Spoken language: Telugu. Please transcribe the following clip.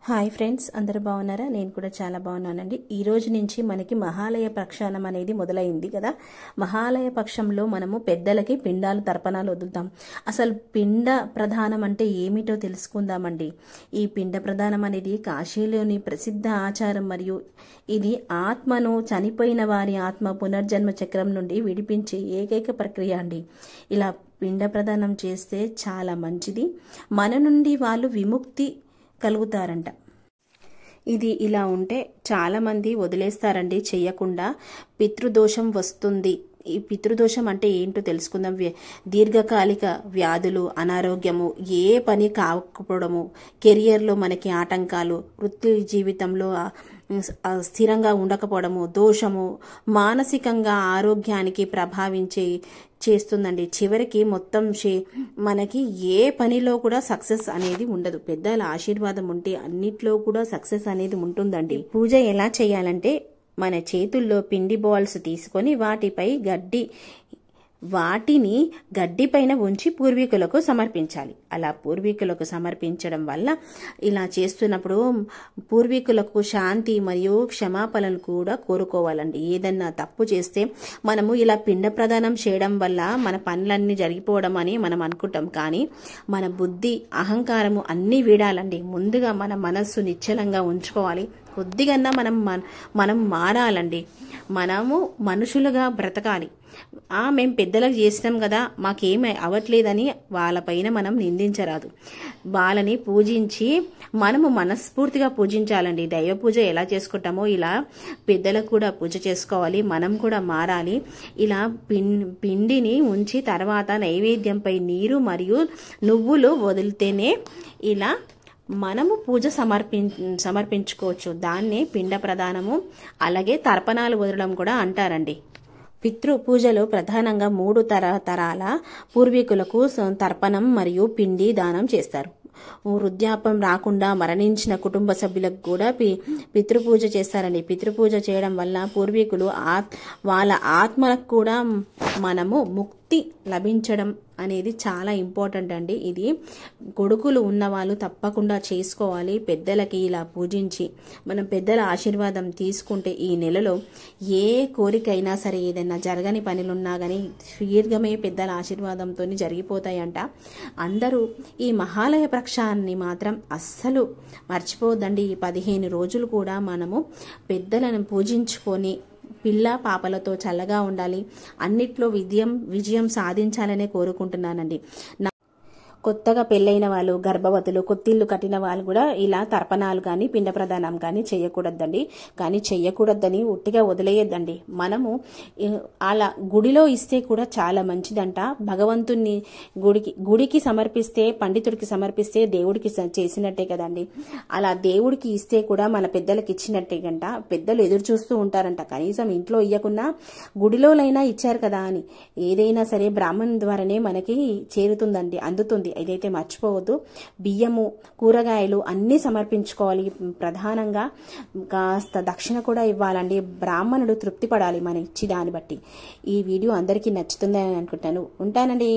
హాయ్ ఫ్రెండ్స్, అందరూ బాగున్నారా? నేను కూడా చాలా బాగున్నానండి. ఈ రోజు నుంచి మనకి మహాలయ ప్రక్షాళనం అనేది మొదలైంది కదా. మహాలయ పక్షంలో మనము పెద్దలకి పిండాలు తర్పణాలు వదులుతాం. అసలు పిండ ప్రదానం అంటే ఏమిటో తెలుసుకుందామండి. ఈ పిండ ప్రదానం అనేది కాశీలోని ప్రసిద్ధ ఆచారం మరియు ఇది ఆత్మను, చనిపోయిన వారి ఆత్మ పునర్జన్మ చక్రం నుండి విడిపించే ఏకైక ప్రక్రియ అండి. ఇలా పిండ ప్రదానం చేస్తే చాలా మంచిది, మన నుండి వాళ్ళు విముక్తి కలుగుతారంట. ఇది ఇలా ఉంటే చాలా మంది వదిలేస్తారండి చెయ్యకుండా. పితృదోషం వస్తుంది. ఈ పితృదోషం అంటే ఏంటో తెలుసుకుందాం. దీర్ఘకాలిక వ్యాధులు, అనారోగ్యము, ఏ పని కాకపోవడము, కెరియర్లో మనకి ఆటంకాలు, వృత్తి జీవితంలో స్థిరంగా ఉండకపోవడము, దోషము, మానసికంగా ఆరోగ్యానికి చేస్తుందండి. చివరికి మొత్తం మనకి ఏ పనిలో కూడా సక్సెస్ అనేది ఉండదు. పెద్దల ఆశీర్వాదం ఉంటే అన్నిట్లో కూడా సక్సెస్ అనేది ఉంటుందండి. పూజ ఎలా చేయాలంటే, మన చేతుల్లో పిండి బాల్స్ తీసుకొని వాటిని గడ్డి పైన ఉంచి పూర్వీకులకు సమర్పించాలి. అలా పూర్వీకులకు సమర్పించడం వల్ల, ఇలా చేస్తున్నప్పుడు పూర్వీకులకు శాంతి మరియు క్షమాపణలు కూడా కోరుకోవాలండి. ఏదన్నా తప్పు చేస్తే మనము ఇలా పిండ ప్రదానం చేయడం వల్ల మన పనులన్నీ జరిగిపోవడం అని మనం అనుకుంటాం. కానీ మన బుద్ధి, అహంకారము అన్నీ వీడాలండి. ముందుగా మన మనస్సు నిశ్చలంగా ఉంచుకోవాలి. కొద్దిగా మనం మారాలండి. మనము మనుషులుగా బ్రతకాలి. మేము పెద్దలకు చేసినాం కదా, మాకేమీ అవ్వట్లేదని వాళ్ళపైన మనం నిందించరాదు. వాళ్ళని పూజించి మనము మనస్ఫూర్తిగా పూజించాలండి. దైవ పూజ ఎలా చేసుకుంటామో ఇలా పెద్దలకు కూడా పూజ చేసుకోవాలి. మనం కూడా మారాలి. ఇలా పిండిని ఉంచి తర్వాత నైవేద్యంపై నీరు మరియు నువ్వులు వదిలితేనే ఇలా మనము పూజ సమర్పించుకోవచ్చు. దాన్నే పిండ ప్రదానము, అలాగే తర్పణాలు వదలడం కూడా అంటారండి. పితృ పూజలో ప్రధానంగా 3 తరాల పూర్వీకులకు తర్పణం మరియు పిండి దానం చేస్తారు. వృద్ధాప్యం రాకుండా మరణించిన కుటుంబ సభ్యులకు కూడా పితృపూజ చేస్తారండి. పితృపూజ చేయడం వల్ల పూర్వీకులు వాళ్ళ ఆత్మలకు కూడా మనము ముక్తి లభించడం అనేది చాలా ఇంపార్టెంట్ అండి. ఇది కొడుకులు ఉన్నవాళ్ళు తప్పకుండా చేసుకోవాలి. పెద్దలకి ఇలా పూజించి మనం పెద్దల ఆశీర్వాదం తీసుకుంటే ఈ నెలలో ఏ కోరికైనా సరే, ఏదైనా జరగని పనులున్నా కానీ శీఘ్రమే పెద్దల ఆశీర్వాదంతో జరిగిపోతాయంట. అందరూ ఈ మహాలయ ప్రక్షాన్ని మాత్రం అస్సలు మర్చిపోవద్దండి. ఈ 15 రోజులు కూడా మనము పెద్దలను పూజించుకొని పిల్ల పాపలతో చల్లగా ఉండాలి. అన్నిట్లో విజయం సాధించాలనే కోరుకుంటున్నానండి. కొత్తగా పెళ్ళైన వాళ్ళు, గర్భవతులు, కొత్తిల్లు కట్టిన వాళ్ళు కూడా ఇలా తర్పణాలు కానీ పిండ ప్రదానం కానీ చేయకూడదండి. కానీ చెయ్యకూడదని ఉట్టిగా వదిలేయద్దండి. మనము అలా గుడిలో ఇస్తే కూడా చాలా మంచిదంట. భగవంతుని గుడికి సమర్పిస్తే, పండితుడికి సమర్పిస్తే దేవుడికి చేసినట్టే కదండి. అలా దేవుడికి ఇస్తే కూడా మన పెద్దలకు ఇచ్చినట్టే గంట. పెద్దలు ఎదురు చూస్తూ ఉంటారంట. కనీసం ఇంట్లో ఇయ్యకున్నా గుడిలోనైనా ఇచ్చారు కదా అని. ఏదైనా సరే బ్రాహ్మణ్ ద్వారానే మనకి చేరుతుందండి, అందుతుంది. ఇదైతే మర్చిపోవద్దు. బియ్యము, కూరగాయలు అన్నీ సమర్పించుకోవాలి. ప్రధానంగా కాస్త దక్షిణ కూడా ఇవ్వాలండి. బ్రాహ్మణుడు తృప్తి పడాలి మన ఇచ్చి దాన్ని బట్టి. ఈ వీడియో అందరికీ నచ్చుతుందని అనుకుంటాను. ఉంటానండి.